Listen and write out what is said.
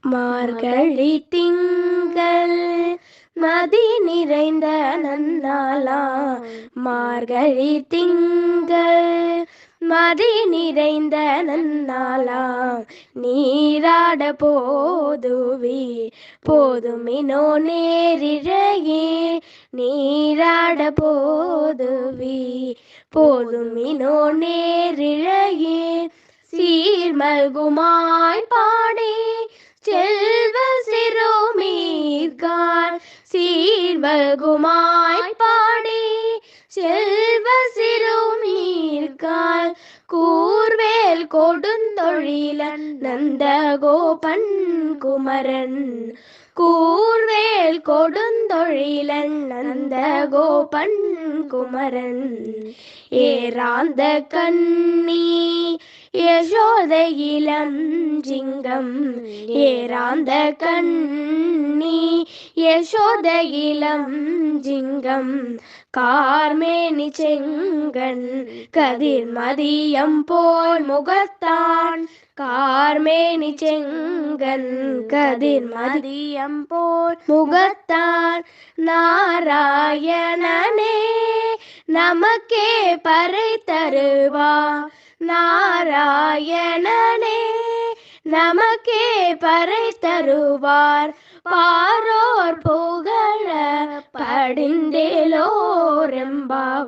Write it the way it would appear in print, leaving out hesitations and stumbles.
மார்கழி திங்கள் மதி நிறைந்த நன்னாளாம். மார்கழி திங்கள் மதி நிறைந்த நன்னாளாம். நீராட போதுமினோ நேரிழையே. நீராட போதுமினோ நேரிழையே. சீர்மல்குமாய் பாடி செல்வ சிறுமீர்காள். சீர்மல்குமாய் பாடி செல்வ சிறுமீர்காள். கூர்வேல் கொடுந்தொழிலன் நந்தகோபன் குமரன். கூர்வேல் கொடுந்தொழிலன் நந்தகோபன் குமரன். ஏராந்த கண்ணி யசோதை இளம் ஜிங்கம். ஏராந்த கண்ணி யசோதை இளம் ஜிங்கம். கார்மேனி செங்கண் கதிர் மதியம் போல் முகத்தான். கார்மேனி செங்கண் கதிர் மதியம் போல் முகத்தான். நாராயணனே நமக்கே பறை தருவார். நாராயணனே நமக்கே பறை தருவார். பாரோர் புகழ படிந்தேலோரெம்பாவாய்.